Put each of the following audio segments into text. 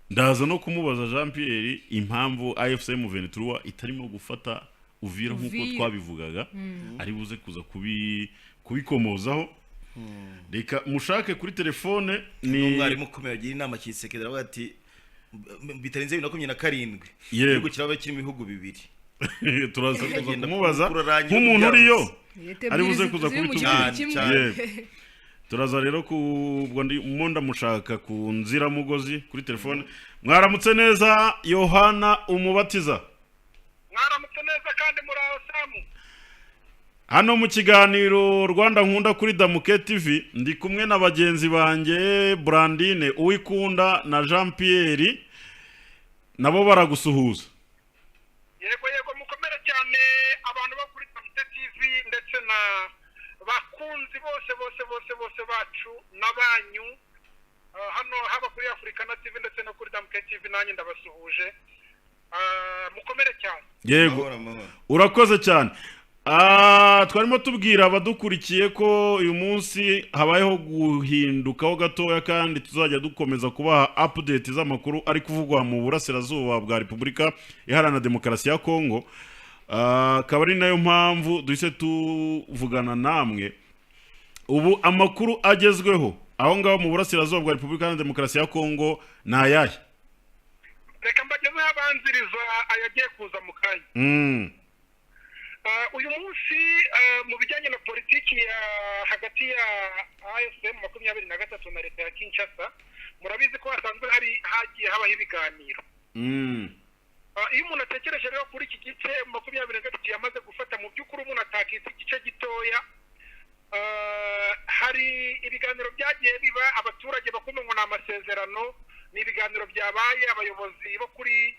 ndaza no kumubaza Jean Pierre impamvu AFC M23 itarimo gufata Uvira nkuko twabivugaga ari buze kuza kubikomozaho. Reka mushake kuri telefone ni umwarimu komeye agira inama kisekera bati bitarenze 2027 yego kiraba kiri mu bihugu bibiri. turaza kumubaza nk'umuntu uriyo ari buze kuza kubitubwira. Turaza rero kubwo ndimo mushaka ku nzira mugozi kuri telefone. Mwaramutse neza Yohana Umubatiza. Mwaramutse neza kandi muraho Samu. Hano mu kiganiro Rwanda nkunda kuri Damuke TV ndi kumwe na bagenzi banjye Brandine Uwikunda na Jean Pierre nabo baragusuhuza. Yego mukomere cyane abantu bo kuri Damuke TV ndetse na bakunzi bose bacu nabanyu hano haba kuri Africana TV ndetse no kuri Damuke TV nanjye ndabasuhuje. Mukomere cyane. Yego urakoze cyane. Twarimo tubwira abadukurikiye ko uyu munsi habayeho guhindukaho gatoya kandi tuzajya dukomeza kubaha update z'amakuru ari kuvugwa mu burasirazuba bwa Repubulika Iharanira Demokarasi ya Kongo. Akaba ari nayo mpamvu duhise tuvugana namwe. Ubu amakuru agezweho aho ngaho mu burasirazuba bwa Repubulika Iharanira Demokarasi ya Kongo nayahe? Reka mbagezeho abanziriza ayagiye kuza mu kanya. Uyu munsi mu bijyanye na politiki ya hagati ya AFC 23 na leta ya Kinshasa murabizi ko hasanzwe hagiye habaho ibiganiro. Iyo umuntu atekereje rero kuri iki gice 23 yamaze gufata mu by'ukuri umuntu atakita igice gitoya. Hari ibiganiro byagiye biba abaturage bakomeye ngo n'amasezerano ni ibiganiro byabaye abayobozi bo kuri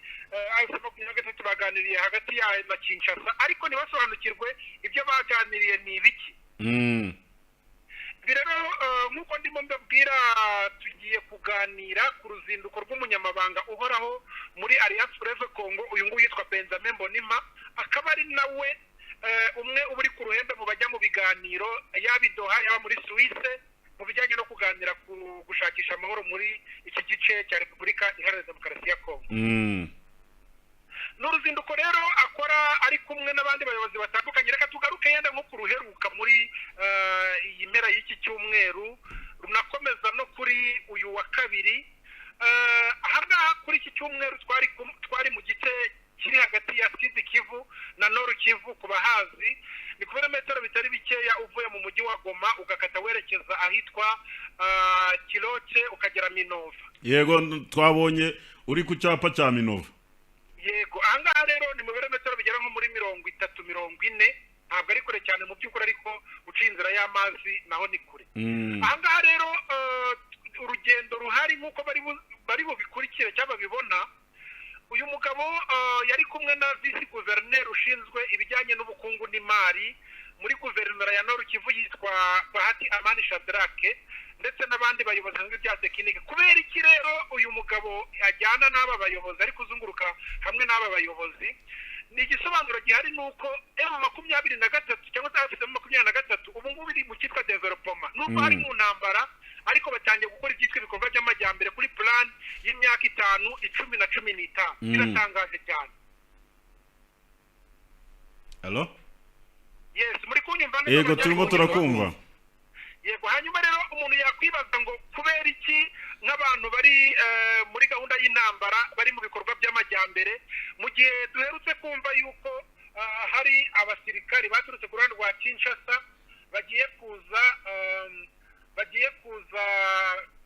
AFC 23 baganiriye hagati ya na Kinshasa ariko nibasobanukirwe ibyo baganiriye ni ibiki. Birero nkuko ndimo mbabwira tugiye kuganira ku ruzinduko rw'umunyamabanga uhoraho muri Alliance Fleuve Congo uyu nguyu yitwa Benjamin Mbonimpa akaba ari nawe umwe uburi ku ruhembe mu bajya mu biganiro yabidoha yaba muri Suisse mu bijyanye no kuganira ku gushakisha amahoro muri iki gice cya Repubulika Iharanira Demokarasi ya Kongo. N'uruzinduko rero akora ari kumwe n'abandi bayobozi batandukanye. Reka tugaruke yenda nko kuruheruka muri iyi mpera y'iki cyumweru runakomeza no kuri uyu wa kabiri. Ahangaha kuri iki cyumweru twari mu gice kiri hagati ya Sud Kivu na Nord Kivu ku bahazi ni kilometero bitari bikeya uvuye mu mujyi wa Goma ugakata werekeza ahitwa Kiloche ukagera Minova. Yego twabonye uri ku cyapa cya Minova. Yego ahangaha rero ni mu birometero bigera nko muri 30-40 ntabwo ari kure cyane mu by'ukuri ariko uca inzira y'amazi naho ni kure. Ahangaha rero urugendo ruhari nk'uko bari bubikurikire cyangwa bibona uyu mugabo yari kumwe na vice gouverneur ushinzwe ibijyanye n'ubukungu n'imari muri guverinoma ya Nord Kivu yitwa Bahati Amani Shadrake ndetse n'abandi bayobozi bya tekinike. Kubera iki rero uyu mugabo ajyana n'aba bayobozi ari kuzunguruka hamwe n'aba bayobozi ni igisobanuro gihari nuko M23 cyangwa se M23 ubu ngubu iri mu cyitwa development nubwo hari mu ntambara ariko batangiye gukora ibyitwa ibikorwa by'amajyambere kuri plan y'imyaka 5, 10 na 15. Biratangaje cyane. Hello? Yes, muri kunyumva neza. Yego turimo turakumva. Yego hanyuma rero umuntu yakwibaza ngo kubera iki nk'abantu bari muri gahunda y'intambara bari mu bikorwa by'amajyambere mu gihe duherutse kumva yuko hari abasirikari baturutse ku ruhande rwa Kinshasa bagiye kuza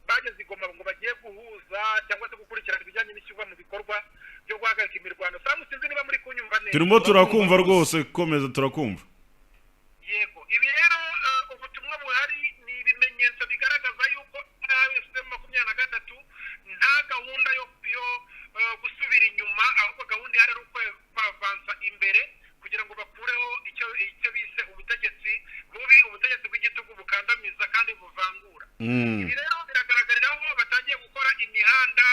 bageze Goma ngo bagiye guhuza cyangwa se gukurikirana ibijyanye n'ishyirwa mu bikorwa byo guhagarika imirwano. Samu sinzi niba muri kunyumva neza. Turimo turakumva rwose komeza turakumva. Yego ibi rero ubutumwa buhari ni ibimenyetso bigaragaza yuko AFC 23 nta gahunda yo gusubira inyuma ahubwo gahunda ihari ari uko bavansa imbere kugira ngo bakureho icyo bise ubutegetsi bubi ubutegetsi bw'igitugu bukandamiza kandi buvangura. Ibi rero biragaragarira aho batangiye gukora imihanda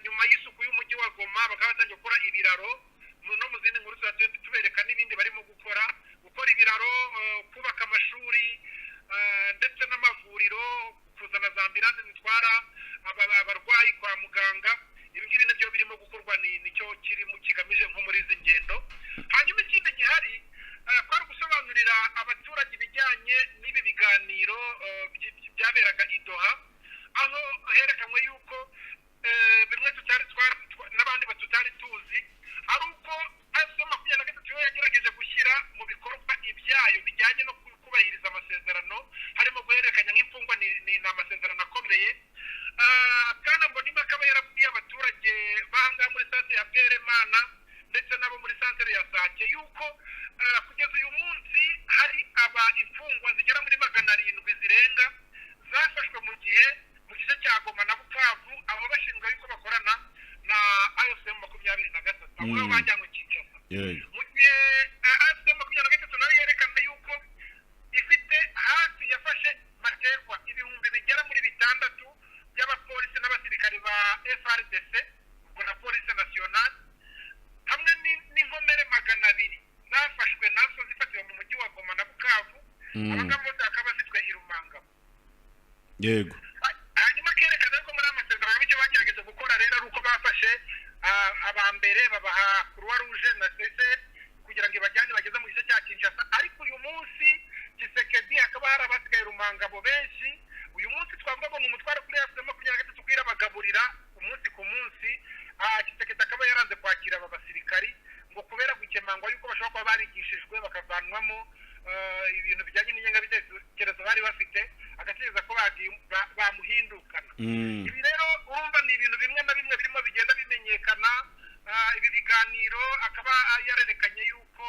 nyuma y'isuku y'umujyi wa Goma bakaba batangiye gukora ibiraro no mu zindi nkuru tubereka n'ibindi barimo gukora ibiraro kubaka amashuri ndetse n'amavuriro kuzana za ambulance zitwara abarwayi kwa muganga abo bajyanywe Kinshasa yego mu gihe AFC 23 nayo yerekana yuko ifite hafi yafashe matekwa ibihumbi bigera muri bitandatu by'abapolisi n'abasirikari ba FRDC ubwo na polisi nationale hamwe n'inkomere 200 zafashwe nazo zifatiwe mu mujyi wa Goma na Bukavu abagabo bakaba zitwe irumanga yego hanyuma kerekana ko muri amasezerano y'icyo bagerageje gukora rero ari uko bafashe abambere babaha Croix Rouge na CCR kugira ngo ibajyane bageze mu gice cya Kinshasa ariko uyu munsi Tshisekedi akaba hari abasigaye rumangabo benshi uyu munsi twavuga ngo mu mutwaro kuri AFC 23 kwira bagaburira umunsi ku munsi Tshisekedi akaba yaranze kwakira aba basirikari ngo kubera gukemangwa yuko bashobora kuba barigishijwe bakavanwamo ibintu bijyanye n'ingengabitekerezo bari bafite agatekereza ko bamuhindukana ibi rero urumva ni ibintu bimwe na bimwe birimo bigenda bimenyekana ibi biganiro akaba yarerekanye yuko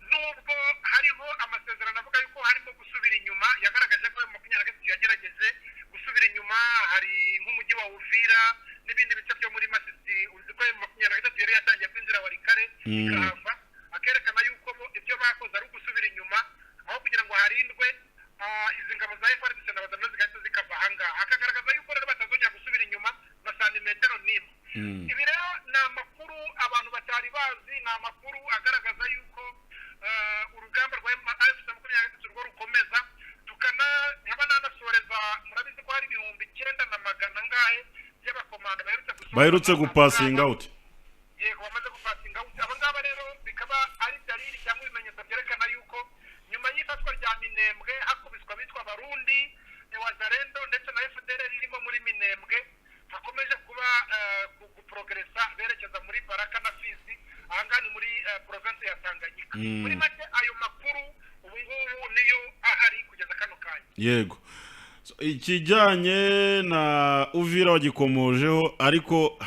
nubwo hariho amasezerano avuga yuko harimo gusubira inyuma yagaragaje ko 23 yagerageje gusubira inyuma hari nk'umujyi wa Uvira n'ibindi bice byo muri Masisi uzi ko 23 yari yatangiye kwinjira Warikare ikahamba akerekana yuko ibyo bakoze ari gusubira inyuma aho kugira ngo harindwe izi ngabo za FARDC n'abazana zigahita zikava ahangaha akagaragaza yuko rero batazongera gusubira inyuma na santimetero n'imwe ibi rero ni amakuru abantu batari bazi ni amakuru agaragaza yuko urugamba rwa AFC 23 rwo rukomeza nkaba nanasoreza murabizi ko hari 9,900 ngahe by'abakomando baherutse gupasinga out yego bamaze gupasinga out abo ngaba rero bikaba ari dalili cyangwa ibimenyetso byerekana yuko nyuma y'ifatwa rya Minembwe hakubiswa bitwa Barundi Wazalendo ndetse na FDLR ririmo muri Minembwe hakomeje kuba guprogressa berekeza muri Baraka na Fizi ahangani muri province ya Tanganyika muri make ayo makuru ubu ngubu niyo ahari kugeza kano kanya yego ikijyanye na Uvira wagikomojeho ariko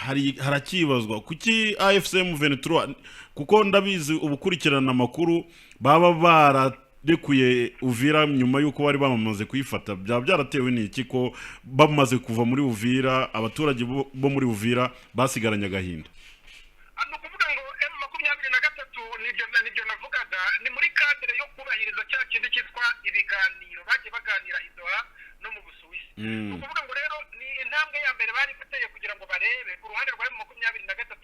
harakibazwa kuki AFC 23 kuko ndabizi ubukurikirana amakuru baba bararekuye Uvira nyuma yuko bari bamaze kuyifata byaba byaratewe n'iki ko bamaze kuva muri Uvira abaturage bo muri Uvira basigaranye agahinda ano kuvuga ngo M23 nibyo navugaga ni muri cadre yo kubahiriza cya kindi cyitwa ibiganiro bagiye baganira idoha no mu Busuwisi kuvuga ngo rero ni intambwe ya mbere bari bateye kugira ngo barebe ku ruhande rwa M23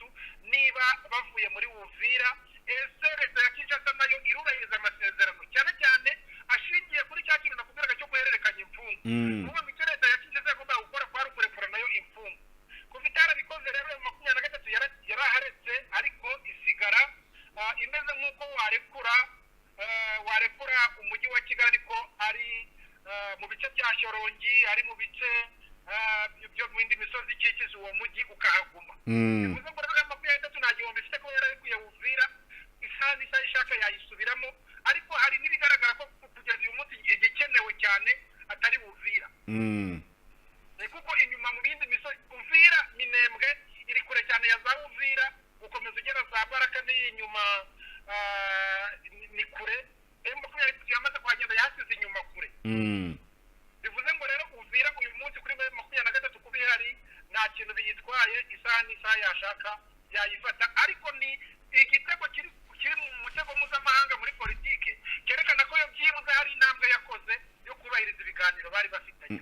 niba bavuye muri Uvira leta ya Kinshasa nayo irubahiriza amasezerano cyane cyane ashingiye kuri cya kintu nakubwiraga cyo guhererekanya imfungu kuko mu leta ya Kinshasa igomba gukora kwa rukurekura nayo imfungu kuva itarabikoze rero M23 yaraharetse ariko isigara imeze nk'uko warekura umujyi wa Kigali ariko ari mu bice bya Shorongi ari mu bice byo mu indi misozi ikikije uwo mujyi ukahaguma bivuze ngo rero M23 nta gihombo ifite ko yararekuye Uvira isa ishaka yayisubiramo ariko hari n'ibigaragara ko kugeza uyu munsi igikenewe cyane atari Uvira kuko inyuma mu bindi misozi Uvira Minembwe iri kure cyane ya za Uvira gukomeza ugera za Baraka n'inyuma ni kure M23 yamaze kuhagenda yasize inyuma kure bivuze ngo rero Uvira uyu munsi kuri M23 kuba ihari nta kintu biyitwaye isaha yashaka yayifata ariko ni igitego kiri mu mutego mpuzamahanga muri politike kerekana ko yo byibuze hari intambwe yakoze yo kubahiriza ibiganiro bari bafitanye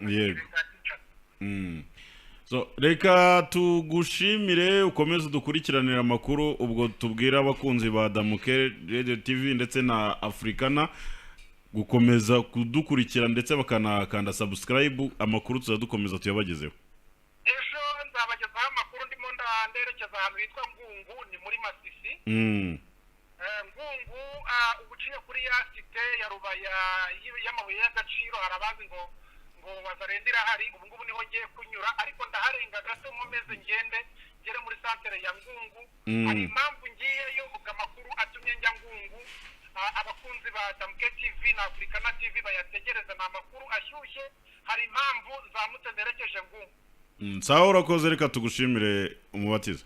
so reka tugushimire ukomeze dukurikiranira amakuru ubwo tubwira abakunzi ba Damuke Radio TV ndetse na Africana gukomeza kudukurikira ndetse bakanakanda subscribe amakuru tuzadukomeza tuyabagezeho ejo nzabagezaho amakuru ndimo nderekeza ahantu hitwa Ngungu ni muri Masisi Ngungu ubuciye kuri ya site ya Rubaya y'amabuye y'agaciro harabazi ngo wazarendira hari ubu ngubu niho ngiye kunyura ariko ndaharenga gato nkomeze ngere muri santere ya Ngungu hari impamvu ngiyeyo amakuru atumye njya Ngungu abakunzi ba Damuke TV na Africana TV bayategereza na amakuru ashyushye hari impamvu zamutse nerekeje Ngungu sawa urakoze reka tugushimire umubatizo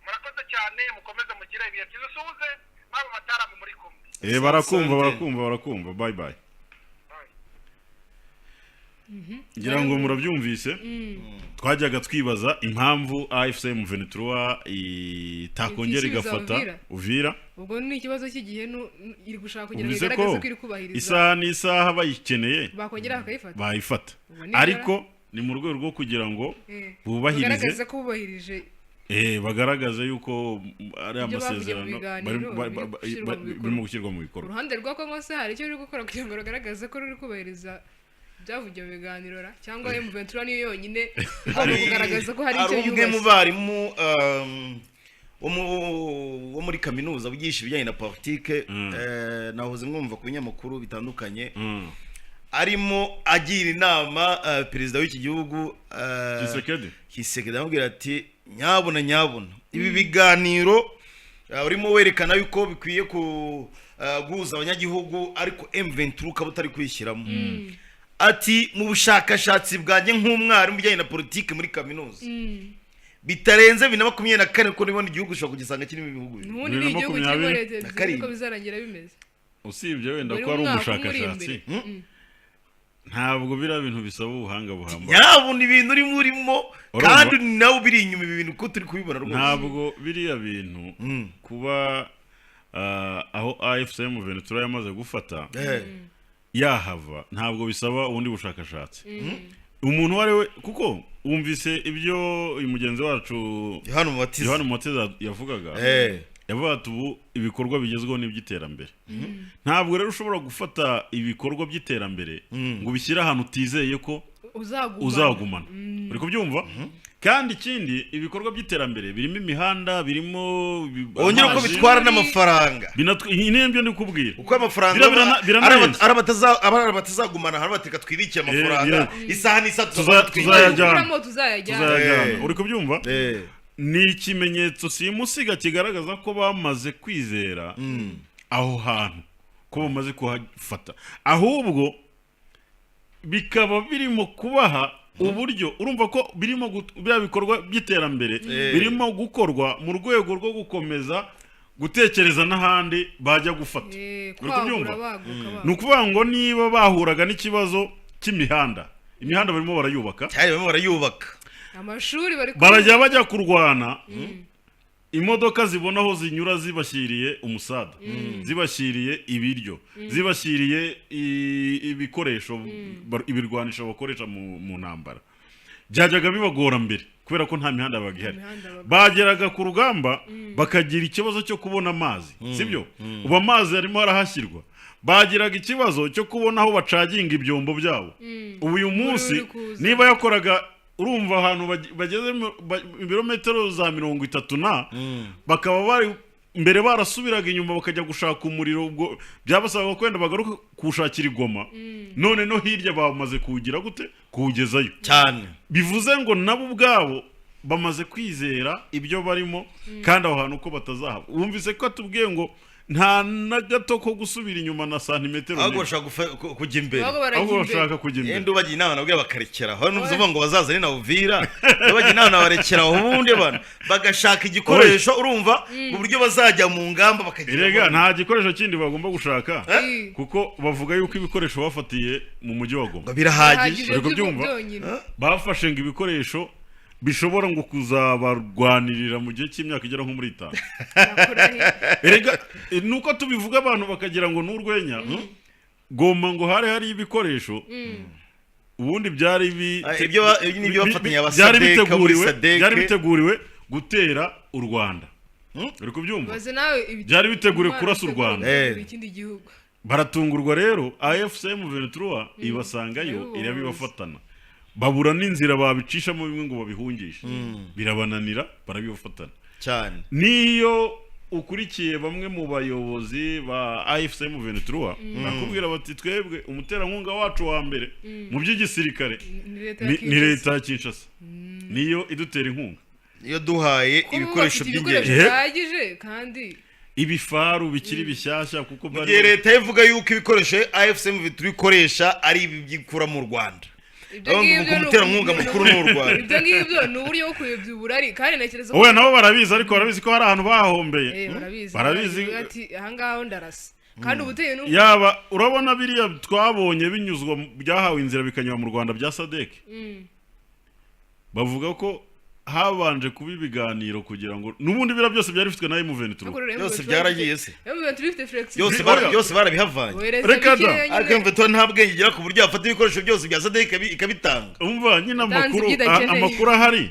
murakoze cyane mukomeze mugire ibihe byiza suze nabo matara muri kumwe barakumva bye bye ngira ngo murabyumvise twajyaga twibaza impamvu AFC M23 itakongera igafata Uvira ubwo ni ikibazo cy'igihe iri gushaka kugira ngo Uvuze igaragaze ko ko iri kubahiriza isaha n'isaha bayikeneye bakongera bakayifata bayifata ariko ni mu rwego rwo kugira ngo bubahirize bagaragaze ko bubahirije bagaragaze yuko ari Ibyo bavuye mu amasezerano biganiro, birimo gushyirwa mu bikorwa. uruhande rwa Kongo se hari icyo ruri gukora kugira ngo rugaragaze ko ruri kubahiriza byavugiye mu biganiro cyangwa M23 niyo yonyine igomba kugaragaza ko hari icyo umwe mu barimu wo muri kaminuza wigisha ibijyanye na politike nahoze mwumva ku binyamakuru bitandukanye arimo agira inama perezida w'iki gihugu Kisekedi amubwira ati nyabuna ibi biganiro urimo werekana yuko bikwiye guhuza abanyagihugu ariko M23 ukaba utari kwishyiramo ati mu bushakashatsi bwanjye nk'umwarimu bijyanye na politike muri kaminuza bitarenze 2024 ko nibona igihugu ushobora kugisanga kirimo ibihugu n'ubundi ni igihugu kirimo leta uko bizarangira bimeze usibye wenda ko ari umushakashatsi ntabwo bira bintu bisaba ubuhanga buhamba nyabuna ibintu urimo kandi nawe biri inyuma ibi bintu ko turi kubibona rwose ntabwo biriya bintu kuba aho AFC M23 yamaze gufata yahava ntabwo bisaba ubundi bushakashatsi umuntu wari kuko wumvise ibyo uyu mugenzi wacu Yohana Mubatiza yavugaga yavuga ati ubu ibikorwa bigezweho n'iby'iterambere ntabwo rero ushobora gufata ibikorwa by'iterambere ngo ubishyire ahantu utizeye ko uzagumana uri kubyumva kandi ikindi ibikorwa by'iterambere birimo imihanda birimo ongera uko bitwara n'amafaranga inembyo ndikubwira uko amafaranga abatazagumana hari bateka twibikira amafaranga isaha n'isatu tuzayajyana uri kubyumva ni ikimenyetso simusiga kigaragaza ko bamaze kwizera aho hantu ko bamaze kuhafata ahubwo bikaba birimo kubaha uburyo urumva ko birimo bya bikorwa by'iterambere birimo gukorwa mu rwego rwo gukomeza gutekereza n'ahandi bajya gufata uri kubyumva ni ukuvuga ngo niba bahuraga n'ikibazo cy'imihanda barimo barayubaka amashuri barajya bajya kurwana imodoka zibona aho zinyura zibashyiriye umusada zibashyiriye ibiryo zibashyiriye ibikoresho ibirwanisho bakoresha mu ntambara byajyaga bibagora mbere kubera ko nta mihanda bagihari bageraga ku rugamba bakagira ikibazo cyo kubona amazi sibyo ubu amazi arimo arahashyirwa bagiraga ikibazo cyo kubona aho bacaginga ibyombo byabo ubu uyu munsi niba yakoraga urumva ahantu bageze ibirometero za 30 bakaba bari mbere barasubiraga inyuma bakajya gushaka umuriro ubwo byabasaba kwenda bagaruka kushakira igoma none no hirya bamaze kugira gute kugezayo cyane bivuze ngo nabo ubwabo bamaze kwizera ibyo barimo kandi aho hantu ko batazahaba wumvise ko atubwiye ngo nta na gato ko gusubira inyuma na santimetero ahubwo bashaka kujya imbere ahubwo bashaka kujya imbere endo bagiye inama nabwo bakarekera aho nuvuze ngo bazazane na Uvira bagiye inama barekera aho ubundi abantu bagashaka igikoresho urumva mu buryo bazajya mu ngamba bakagira erega nta gikoresho kindi bagomba gushaka kuko bavuga yuko ibikoresho bafatiye mu mujyi wa Goma birahagije ariko byumva bafashe ngo ibikoresho bishobora ngo kuzabarwanirira mu gihe cy'imyaka igera nko muri 5 erega nuko tubivuga abantu bakagira ngo n'urwenya Goma ngo hari ibikoresho ubundi byari biteguriwe gutera u Rwanda uri kubyumva byari biteguriwe kurasa u Rwanda baratungurwa rero AFC M23 ibasangayo irabibafatana babura n'inzira babicishamo bimwe ngo babihungishe birabananira barabibafatana cyane niyo ukurikiye bamwe mu bayobozi ba AFC M23 bakubwira bati twebwe umuterankunga wacu wa mbere mu by'igisirikare ni leta ya Kinshasa niyo idutera inkunga iyo duhaye ibikoresho by'ingenzi kandi ibifaru bikiri bishyashya kuko bari leta ivuga yuko ibikoresho AFC M23 ikoresha ari ibyikura mu Rwanda umuterankunga mukuru n'u Rwanda ibyo ngibyo ni uburyo bwo kuyobya uburari kandi nekereza ko nabo barabizi ariko barabizi ko hari ahantu bahombeye barabizi ati aha ngaho ndarasa kandi ubuteye n'ubwo yaba urabona biriya twabonye binyuzwa byahawe inzira bikanyura mu Rwanda bya SADC bavuga ko habanje kuba ibiganiro kugira ngo nubundi bira byose byari bifitwe na M23 byose byaragiye se M23 byose barabihavanye reka da M23 nta bwenge igira ku buryo afata ibikoresho byose bya SADC ikabitanga umva nyine amakuru ahari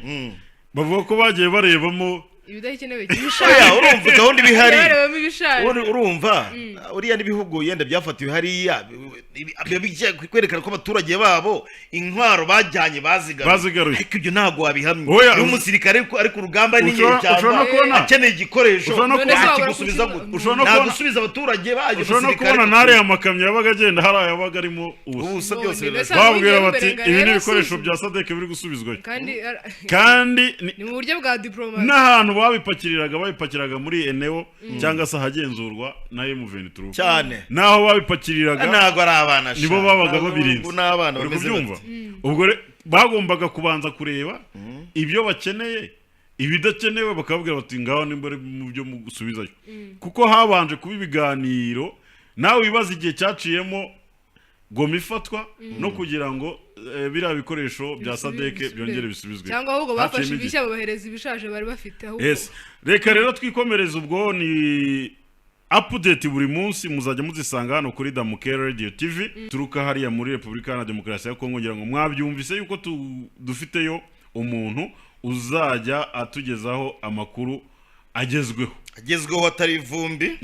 bavuga ko bagiye barebamo ibidahikenewe oya urumva gahunda ibihari barebamo ibishaje urumva uriya n'ibihugu yenda byafatiwe hariya kwerekana ko abaturage babo intwaro bajyanye bazigaruye ariko ibyo ntabwo wabihamye iyo umusirikare ari ku rugamba n'igihe cyangwa akeneye igikoresho ntagusubiza abaturage bayo ushobora no kubona ntare amakamyo yabaga agenda hari ayabaga arimo ubusa byose babwira bati ibi ni ibikoresho bya SADC biri gusubizwayo kandi ni mu buryo bwa diplomasi n'ahantu babipakiraga muri eneo cyangwa se ahagenzurwa na M23 cyane naho babipakiriraga ntago ari abana nibo babaga babirinze n'abana bameze byumva ubwo bagombaga kubanza kureba ibyo bakeneye ibidakenewe bakababwira bati ngaho nimbere mu byo mugusubizayo kuko habanje kuba ibiganiro nawe wibaza igihe cyaciyemo goma ifatwa no kugira ngo biriya bikoresho bya SADC byongere bisubizwe cyangwa ahubwo bafashe ibishya babahereza ibishaje bari bafite ahubwo reka rero twikomereza ubwo ni update buri munsi muzajya muzisanga hano kuri Damuke Radio TV turuka hariya muri Republika ya Demokarasi ya Kongo ngira ngo mwabyumvise yuko dufiteyo umuntu uzajya atugezaho amakuru agezweho atari ivumbi